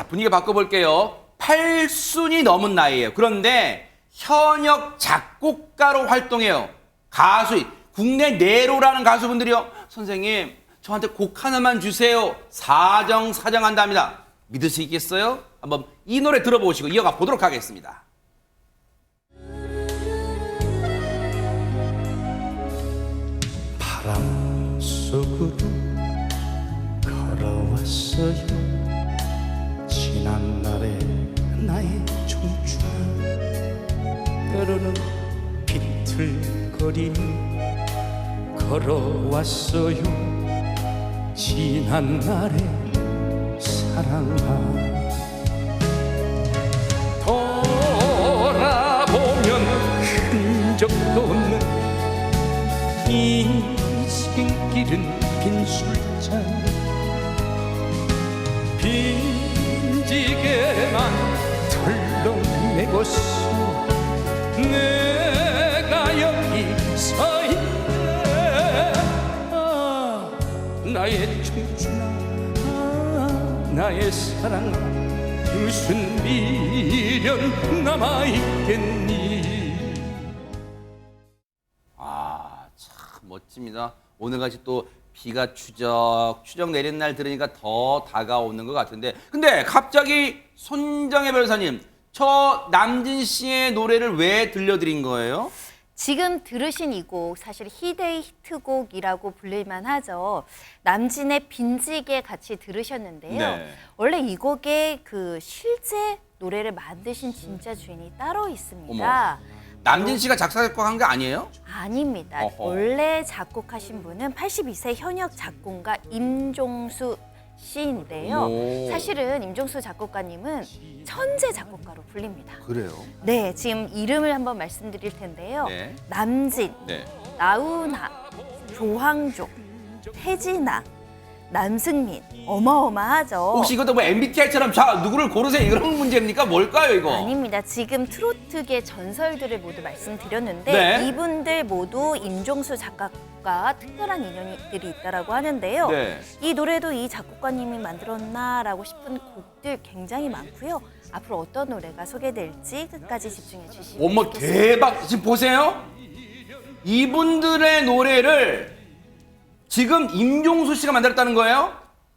분위기 바꿔볼게요. 8순이 넘은 나이예요. 그런데 현역 작곡가로 활동해요. 가수, 국내 네로라는 가수분들이요. 선생님, 저한테 곡 하나만 주세요. 사정한답니다. 믿을 수 있겠어요? 한번 이 노래 들어보시고 이어가 보도록 하겠습니다. 바람 속으로 걸어왔어요. 지난날의 나의 청춘, 때로는 비틀거리며 걸어왔어요. 지난날의 사랑아, 돌아보면 흔적도 없는 인생길은 빈술잔, 빈지게만 털렁매고서 내가 여기 서 있네. 아, 나의 청춘아, 나의 사랑아, 무슨 미련 남아있겠니. 참 멋집니다. 오늘같이 또 비가 추적 내리는 날 들으니까 더 다가오는 것 같은데, 근데 갑자기 손정혜 변호사님, 저 남진 씨의 노래를 왜 들려드린 거예요? 지금 들으신 이 곡 사실 희대의 히트곡이라고 불릴만 하죠. 남진의 빈지게 같이 들으셨는데요. 네. 원래 이 곡의 그 실제 노래를 만드신 진짜 주인이 따로 있습니다. 남진 씨가 작사 작곡한 게 아니에요? 아닙니다. 어허. 원래 작곡하신 분은 82세 현역 작곡가 임종수 씨인데요. 오. 사실은 임종수 작곡가님은 천재 작곡가로 불립니다. 그래요? 네, 지금 이름을 한번 말씀드릴 텐데요. 네. 남진, 네. 나훈아, 조항조, 태진아, 남승민, 어마어마하죠. 혹시 이것도 뭐 MBTI처럼 자 누구를 고르세요 이런 문제입니까? 뭘까요 이거? 아닙니다. 지금 트로트계 전설들을 모두 말씀드렸는데 네. 이분들 모두 임종수 작가과 특별한 인연들이 있다라고 하는데요. 네. 이 노래도 이 작곡가님이 만들었나라고 싶은 곡들 굉장히 많고요. 앞으로 어떤 노래가 소개될지 끝까지 집중해 주시면 어머 좋겠습니다. 대박! 지금 보세요. 이분들의 노래를 지금 임종수 씨가 만들었다는 거예요?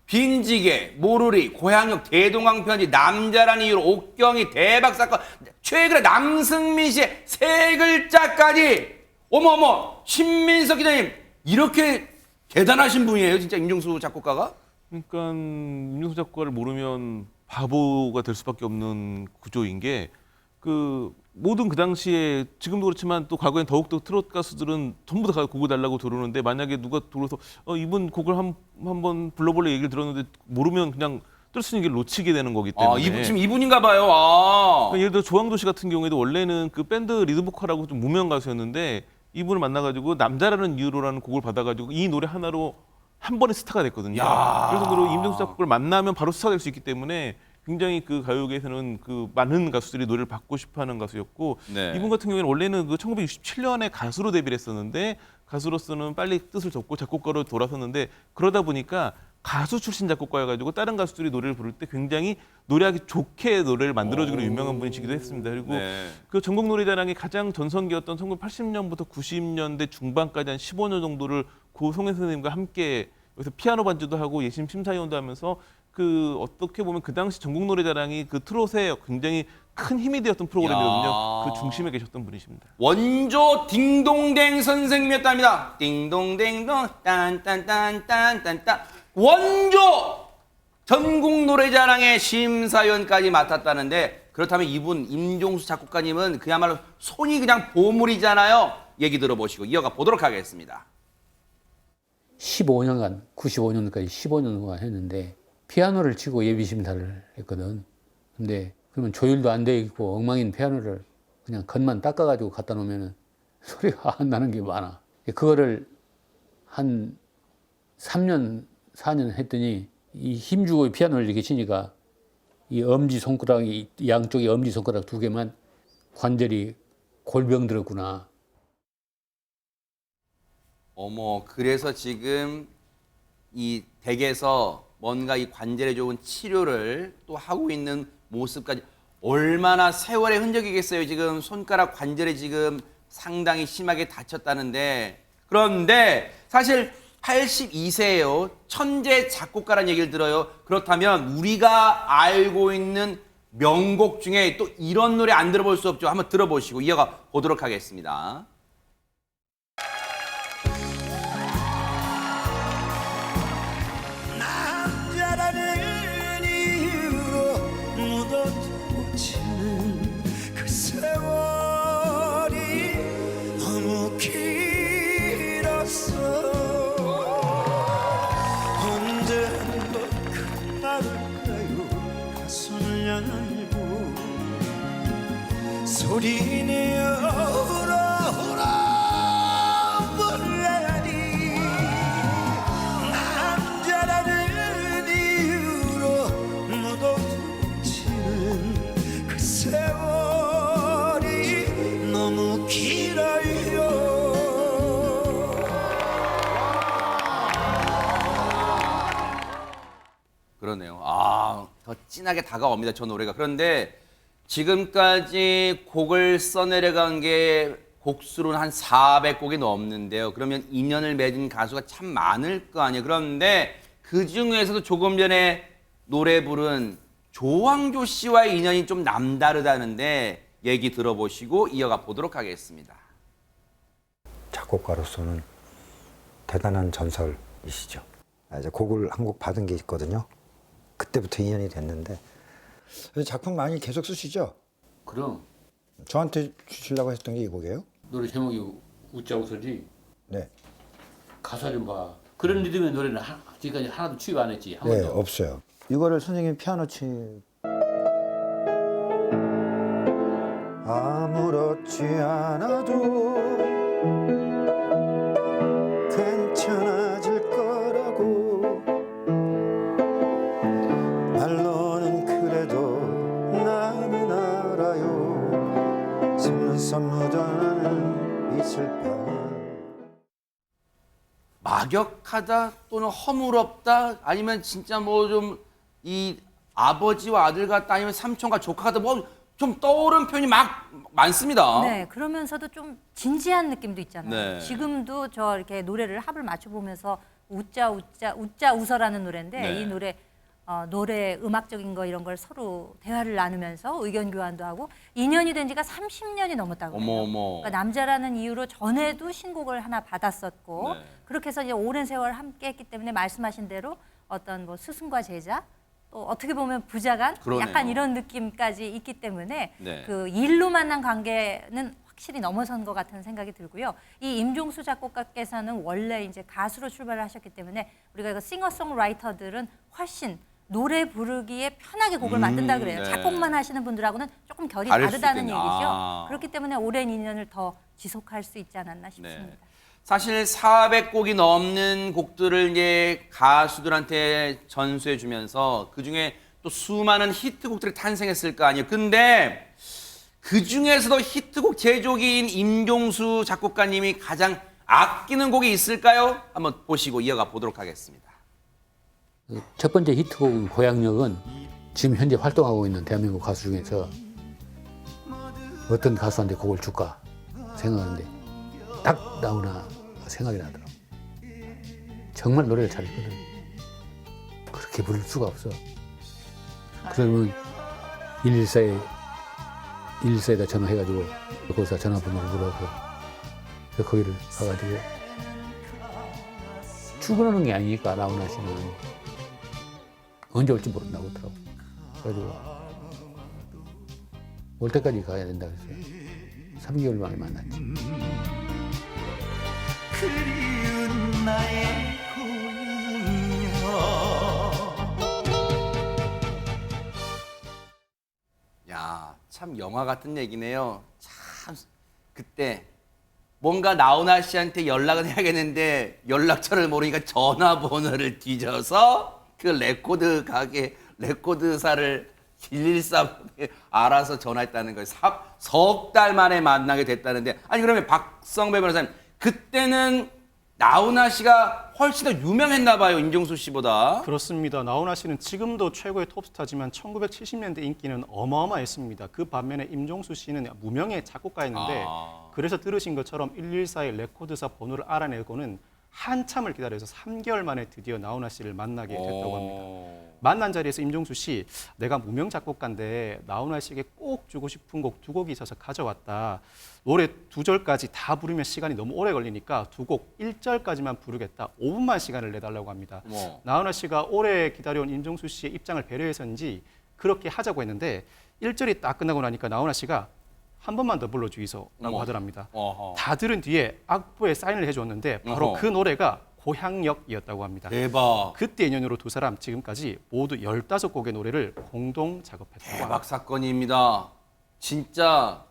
빈지게, 모르리, 고향역, 대동강편지, 남자란 이유로, 옥경이, 대박 사건, 최근에 남승민 씨의 세 글자까지. 어머 신민석 기자님, 이렇게 대단하신 분이에요 진짜 임종수 작곡가가? 그러니까 임종수 작곡가를 모르면 바보가 될 수밖에 없는 구조인 게, 그 모든 그 당시에, 지금도 그렇지만 또 과거엔 더욱더 트로트 가수들은 전부 다 곡을 달라고 들어오는데, 만약에 누가 들어서 이분 곡을 한번 불러볼래 얘기를 들었는데 모르면 그냥 뜰 수 있는 길 놓치게 되는 거기 때문에. 지금 이분인가 봐요. 그러니까 예를 들어 조항도 씨 같은 경우에도 원래는 그 밴드 리드보컬하고 좀 무명 가수였는데, 이분을 만나가지고 남자라는 이유로라는 곡을 받아가지고 이 노래 하나로 한 번에 스타가 됐거든요. 야. 그래서 그로 임종수 작곡을 만나면 바로 스타가 될 수 있기 때문에 굉장히 그 가요계에서는 그 많은 가수들이 노래를 받고 싶어하는 가수였고, 네. 이분 같은 경우에는 원래는 그 1967년에 가수로 데뷔를 했었는데, 가수로서는 빨리 뜻을 접고 작곡가로 돌아섰는데, 그러다 보니까 가수 출신 작곡가여가지고 다른 가수들이 노래를 부를 때 굉장히 노래하기 좋게 노래를 만들어주기로 유명한 분이시기도 했습니다. 그리고 네. 그 전국 노래자랑의 가장 전성기였던 1980년부터 90년대 중반까지 한 15년 정도를 고송혜 선생님과 함께 여기서 피아노 반주도 하고 예심 심사위원도 하면서, 그 어떻게 보면 그 당시 전국 노래자랑이 그 트롯에 굉장히 큰 힘이 되었던 프로그램이거든요. 야. 그 중심에 계셨던 분이십니다. 원조 딩동댕 선생님이었답니다. 딩동댕동 딴딴딴딴딴딴. 원조 전국 노래자랑의 심사위원까지 맡았다는데, 그렇다면 이분 임종수 작곡가님은 그야말로 손이 그냥 보물이잖아요. 얘기 들어보시고 이어가 보도록 하겠습니다. 15년간, 95년까지 15년간 했는데 피아노를 치고 예비 심사를 했거든. 근데 그러면 조율도 안 돼 있고 엉망인 피아노를 그냥 겉만 닦아가지고 갖다 놓으면 소리가 안 나는 게 많아. 그거를 한 3년, 4년 했더니 이 힘주고 피아노를 이렇게 치니까 이 엄지손가락이, 양쪽에 엄지손가락 두 개만 관절이 골병 들었구나. 어머, 그래서 지금 이 댁에서 뭔가 이 관절에 좋은 치료를 또 하고 있는 모습까지 얼마나 세월의 흔적이겠어요. 지금 손가락 관절에 지금 상당히 심하게 다쳤다는데 그런데 사실 82세예요. 천재 작곡가라는 얘기를 들어요. 그렇다면 우리가 알고 있는 명곡 중에 또 이런 노래 안 들어볼 수 없죠. 한번 들어보시고 이어가 보도록 하겠습니다. 남자라는 이유로 묻어두지는 그 세월이 너무 길었어. 언제 한번 끝날까요? 가슴을 열고 소리내어 울어 불러야니. 남자라는 이유로 묻어두지는 그 세월이 너무 길어요. 그러네요. 아, 더 진하게 다가옵니다. 저 노래가. 그런데 지금까지 곡을 써내려간 게 곡수로는 한 400곡이 넘는데요. 그러면 인연을 맺은 가수가 참 많을 거 아니에요. 그런데 그 중에서도 조금 전에 노래 부른 조항조 씨와의 인연이 좀 남다르다는데 얘기 들어보시고 이어가 보도록 하겠습니다. 작곡가로서는 대단한 전설이시죠. 이제 곡을 한 곡 받은 게 있거든요. 그때부터 인연이 됐는데 작품 많이 계속 쓰시죠? 그럼 저한테 주시려고 했던 게 이 곡이에요? 노래 제목이 웃자 웃어지. 네. 가사 좀 봐. 그런 리듬의 노래는 지금까지 하나도 취입 안 했지. 한 네, 번도. 없어요. 이거를 선생님이 피아노 아무렇지 않아도 괜찮아질 거라고 말로는 그래도 나는 알아요 속눈썹 묻어나는 이슬pan 막역하다 또는 허물없다 아니면 진짜 뭐 좀 이 아버지와 아들 같다 아니면 삼촌과 조카 같다 뭐 좀 떠오르는 표현이 막 많습니다. 네, 그러면서도 좀 진지한 느낌도 있잖아요. 네. 지금도 저 이렇게 노래를 합을 맞춰보면서 웃자 웃어라는 노래인데 네. 이 노래 노래 음악적인 거 이런 걸 서로 대화를 나누면서 의견 교환도 하고 인연이 된 지가 30년이 넘었다고 해요. 어머. 그러니까 남자라는 이유로 전에도 신곡을 하나 받았었고 네. 그렇게 해서 이제 오랜 세월 함께했기 때문에 말씀하신 대로 어떤 뭐 스승과 제자 또 어떻게 보면 부자간 그러네요. 약간 이런 느낌까지 있기 때문에 네. 그 일로 만난 관계는 확실히 넘어선 것 같은 생각이 들고요. 이 임종수 작곡가께서는 원래 이제 가수로 출발을 하셨기 때문에 우리가 그 싱어송라이터들은 훨씬 노래 부르기에 편하게 곡을 만든다 그래요. 네. 작곡만 하시는 분들하고는 조금 결이 다를 수 다르다는 있겠네. 얘기죠. 아. 그렇기 때문에 오랜 인연을 더 지속할 수 있지 않았나 싶습니다. 네. 사실 400곡이 넘는 곡들을 이제 가수들한테 전수해 주면서 그 중에 또 수많은 히트곡들이 탄생했을 거 아니에요. 근데 그 중에서도 히트곡 제조기인 임종수 작곡가님이 가장 아끼는 곡이 있을까요? 한번 보시고 이어가 보도록 하겠습니다. 첫 번째 히트곡 고향역은 지금 현재 활동하고 있는 대한민국 가수 중에서 어떤 가수한테 곡을 줄까 생각하는데 딱 나오나 생각이 나더라고. 정말 노래를 잘했거든. 그렇게 부를 수가 없어. 그러면 114에다 전화해가지고 거기서 전화번호를 물어서 그래서 거기를 가가지고 출근하는 게 아니니까 나훈아 씨는 언제 올지 모른다고 하더라고. 그래가지고 올 때까지 가야 된다 그랬어요. 3개월 만에 만났지. 그리운 나의 야, 참 영화 같은 얘기네요. 참 그때 뭔가 나훈아 씨한테 연락을 해야겠는데 연락처를 모르니까 전화번호를 뒤져서 그 레코드 가게 레코드사를 113에 알아서 전화했다는 거예요. 석 달 만에 만나게 됐다는데 아니 그러면 박성배 변호사님 그때는 나훈아 씨가 훨씬 더 유명했나 봐요, 임종수 씨보다. 그렇습니다. 나훈아 씨는 지금도 최고의 톱스타지만 1970년대 인기는 어마어마했습니다. 그 반면에 임종수 씨는 무명의 작곡가였는데 그래서 들으신 것처럼 114의 레코드사 번호를 알아내고는 한참을 기다려서 3개월 만에 드디어 나훈아 씨를 만나게 됐다고 합니다. 만난 자리에서 임종수 씨, 내가 무명 작곡가인데 나훈아 씨에게 꼭 주고 싶은 곡 2곡이 있어서 가져왔다. 노래 2절까지 다 부르면 시간이 너무 오래 걸리니까 2곡 1절까지만 부르겠다. 5분만 시간을 내달라고 합니다. 나훈아 씨가 오래 기다려온 임종수 씨의 입장을 배려해서인지 그렇게 하자고 했는데 1절이 딱 끝나고 나니까 나훈아 씨가 한 번만 더 불러주이소라고 하더랍니다. 다 들은 뒤에 악보에 사인을 해줬는데 바로 그 노래가 고향역이었다고 합니다. 대박. 그때 인연으로 두 사람 지금까지 모두 15곡의 노래를 공동 작업했다고 합니다. 대박 사건입니다. 진짜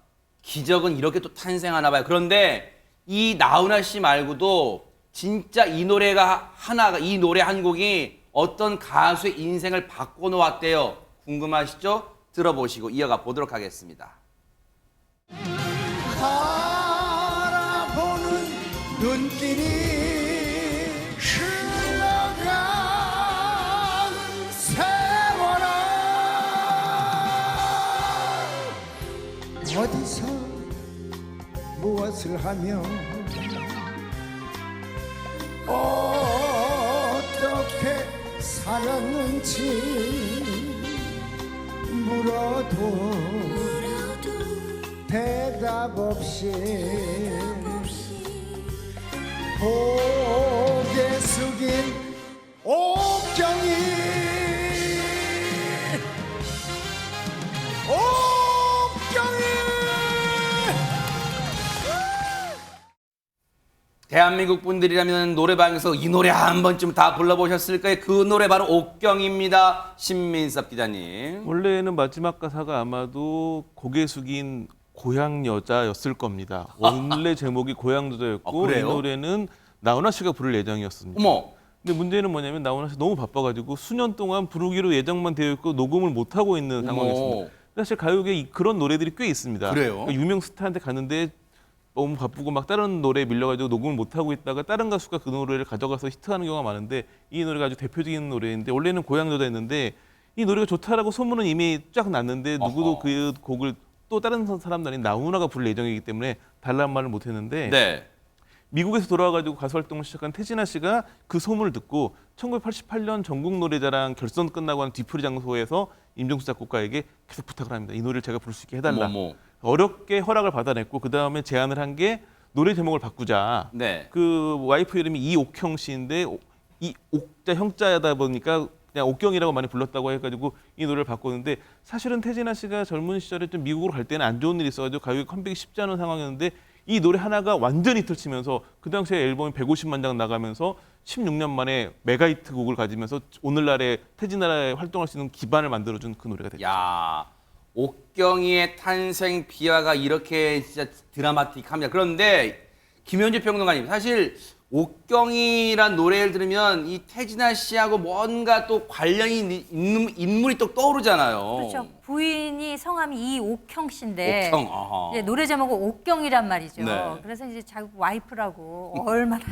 기적은 이렇게 또 탄생하나 봐요. 그런데 이 나훈아 씨 말고도 진짜 이 노래가 하나가, 이 노래 한 곡이 어떤 가수의 인생을 바꿔놓았대요. 궁금하시죠? 들어보시고 이어가 보도록 하겠습니다. 바라보는 눈길이 흘러가는 세월아 어디서 무엇을 하며 어떻게 살았는지 물어도 대답 없이 고개 숙인 옥경이 대한민국 분들이라면 노래방에서 이 노래 한 번쯤 다 불러보셨을 거예요. 그 노래 바로 옥경입니다. 신민섭 기자님. 원래는 마지막 가사가 아마도 고개 숙인 고향 여자였을 겁니다. 원래 제목이 고향 여자였고 이 그래요? 노래는 나훈아 씨가 부를 예정이었습니다. 어머. 근데 문제는 뭐냐면 나훈아 씨 너무 바빠가지고 수년 동안 부르기로 예정만 되어 있고 녹음을 못 하고 있는 상황이었습니다. 사실 가요계에 그런 노래들이 꽤 있습니다. 그래요? 그러니까 유명 스타한테 갔는데 너무 바쁘고 막 다른 노래 밀려가지고 녹음을 못 하고 있다가 다른 가수가 그 노래를 가져가서 히트하는 경우가 많은데 이 노래가 아주 대표적인 노래인데 원래는 고향 여자였는데 이 노래가 좋다라고 소문은 이미 쫙 났는데 누구도 그 곡을 또 다른 사람도 아닌 나훈아가 부를 예정이기 때문에 달라는 말을 못 했는데 네. 미국에서 돌아와가지고 가수 활동을 시작한 태진아 씨가 그 소문을 듣고 1988년 전국 노래자랑 결선 끝나고 한 뒤풀이 장소에서 임종수 작곡가에게 계속 부탁을 합니다. 이 노래를 제가 부를 수 있게 해달라. 어머. 어렵게 허락을 받아냈고 그 다음에 제안을 한 게 노래 제목을 바꾸자. 네. 그 와이프 이름이 이옥형 씨인데 이 옥자 형자다 보니까 그냥 옥경이라고 많이 불렀다고 해가지고 이 노래를 바꿨는데 사실은 태진아 씨가 젊은 시절에 좀 미국으로 갈 때는 안 좋은 일이 있어가지고 가요계 컴백이 쉽지 않은 상황이었는데 이 노래 하나가 완전히 히트치면서 그 당시에 앨범이 150만 장 나가면서 16년 만에 메가히트 곡을 가지면서 오늘날의 태진아의 활동할 수 있는 기반을 만들어준 그 노래가 됐죠. 야, 옥경이의 탄생 비화가 이렇게 진짜 드라마틱합니다. 그런데 김현주 평론가님, 사실 옥경이란 노래를 들으면 이 태진아 씨하고 뭔가 또 관련이 있는 인물이 또 떠오르잖아요. 그렇죠. 부인이 성함이 이옥형 씨인데 옥형, 아하. 이제 노래 제목은 옥경이란 말이죠. 네. 그래서 이제 자기 와이프라고 얼마나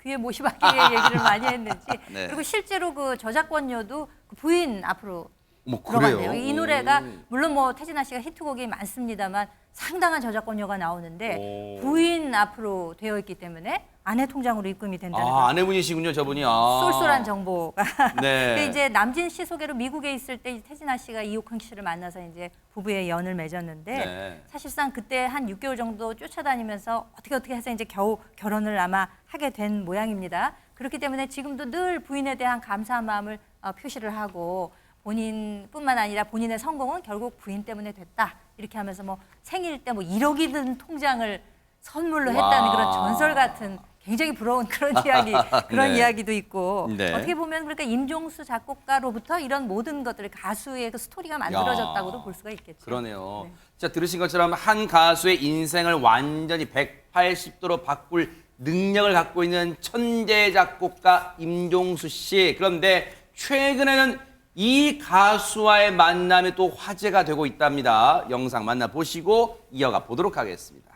귀에 못이 박히게 얘기를 많이 했는지 네. 그리고 실제로 그 저작권료도 그 부인 앞으로 뭐 들어간대요. 그래요? 이 노래가 물론 뭐 태진아 씨가 히트곡이 많습니다만 상당한 저작권료가 나오는데 부인 앞으로 되어 있기 때문에 아내 통장으로 입금이 된다는 거. 아내분이시군요, 저분이. 아. 쏠쏠한 정보가. 네. 근데 이제 남진 씨 소개로 미국에 있을 때 태진아 씨가 이옥형 씨를 만나서 이제 부부의 연을 맺었는데 네. 사실상 그때 한 6개월 정도 쫓아다니면서 어떻게 해서 이제 겨우 결혼을 아마 하게 된 모양입니다. 그렇기 때문에 지금도 늘 부인에 대한 감사한 마음을 표시를 하고 본인뿐만 아니라 본인의 성공은 결국 부인 때문에 됐다. 이렇게 하면서 뭐 생일 때 뭐 1억이 든 통장을 선물로 했다는 그런 전설 같은 굉장히 부러운 그런 이야기, 그런 네. 이야기도 있고 네. 어떻게 보면 그러니까 임종수 작곡가로부터 이런 모든 것들이 가수의 그 스토리가 만들어졌다고도 볼 수가 있겠죠. 그러네요. 네. 자, 들으신 것처럼 한 가수의 인생을 완전히 180도로 바꿀 능력을 갖고 있는 천재 작곡가 임종수 씨. 그런데 최근에는 이 가수와의 만남이 또 화제가 되고 있답니다. 영상 만나보시고 이어가 보도록 하겠습니다.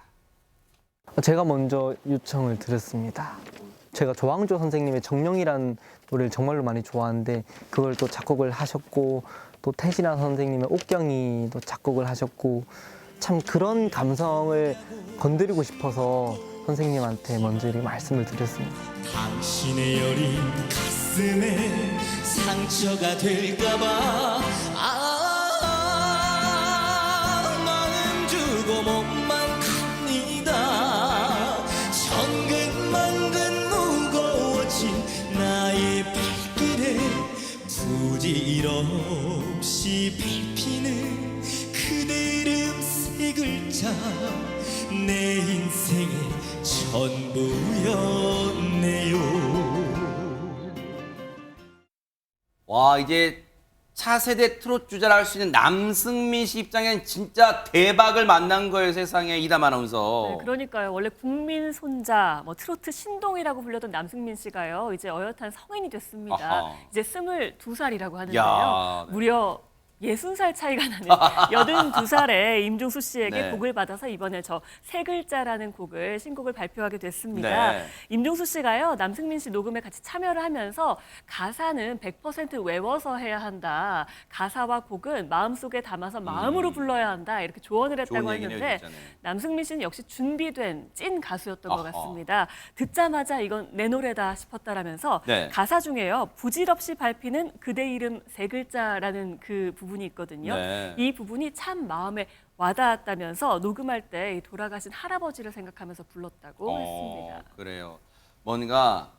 제가 먼저 요청을 드렸습니다. 제가 조항조 선생님의 정령이라는 노래를 정말로 많이 좋아하는데 그걸 또 작곡을 하셨고 또 태진아 선생님의 옥경이도 작곡을 하셨고 참 그런 감성을 건드리고 싶어서 선생님한테 먼저 이렇게 말씀을 드렸습니다. 당신의 여린 가슴에 상처가 될까봐 마음 주고 몸만 갑니다. 천근만근 무거워진 나의 발길에 부질없이 밟히는 그대 이름 세 글자 내 인생의 전부였네요. 와, 이제 차세대 트롯 주자를 할 수 있는 남승민 씨 입장엔 진짜 대박을 만난 거예요, 세상에. 이담 아나운서. 네, 그러니까요. 원래 국민 손자, 뭐 트로트 신동이라고 불렸던 남승민 씨가요. 이제 어엿한 성인이 됐습니다. 아하. 이제 22살이라고 하는데요. 야, 네. 무려 60살 차이가 나는 82살의 임종수 씨에게 네. 곡을 받아서 이번에 저 세 글자라는 곡을 신곡을 발표하게 됐습니다. 네. 임종수 씨가요. 남승민 씨 녹음에 같이 참여를 하면서 가사는 100% 외워서 해야 한다. 가사와 곡은 마음속에 담아서 마음으로 불러야 한다. 이렇게 조언을 했다고 좋은 얘기네요, 했는데 진짜네. 남승민 씨는 역시 준비된 찐 가수였던 것 아하. 같습니다. 듣자마자 이건 내 노래다 싶었다라면서 네. 가사 중에요. 부질없이 밟히는 그대 이름 세 글자라는 그 부분이 있거든요. 네. 이 부분이 참 마음에 와닿았다면서 녹음할 때 이 돌아가신 할아버지를 생각하면서 불렀다고 했습니다. 그래요. 뭔가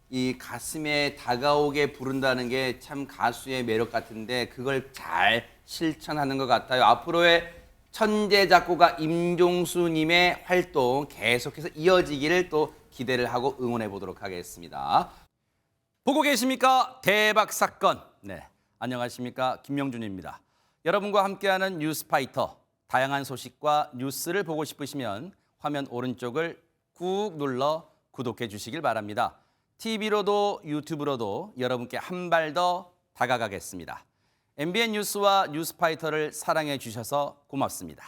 이 가슴에 다가오게 부른다는 게 참 가수의 매력 같은데 그걸 잘 실천하는 것 같아요. 앞으로의 천재 작곡가 임종수님의 활동 계속해서 이어지기를 또 기대를 하고 응원해 보도록 하겠습니다. 보고 계십니까? 대박 사건. 네, 안녕하십니까? 김명준입니다. 여러분과 함께하는 뉴스파이터. 다양한 소식과 뉴스를 보고 싶으시면 화면 오른쪽을 꾹 눌러 구독해 주시길 바랍니다. TV로도 유튜브로도 여러분께 한 발 더 다가가겠습니다. MBN 뉴스와 뉴스파이터를 사랑해 주셔서 고맙습니다.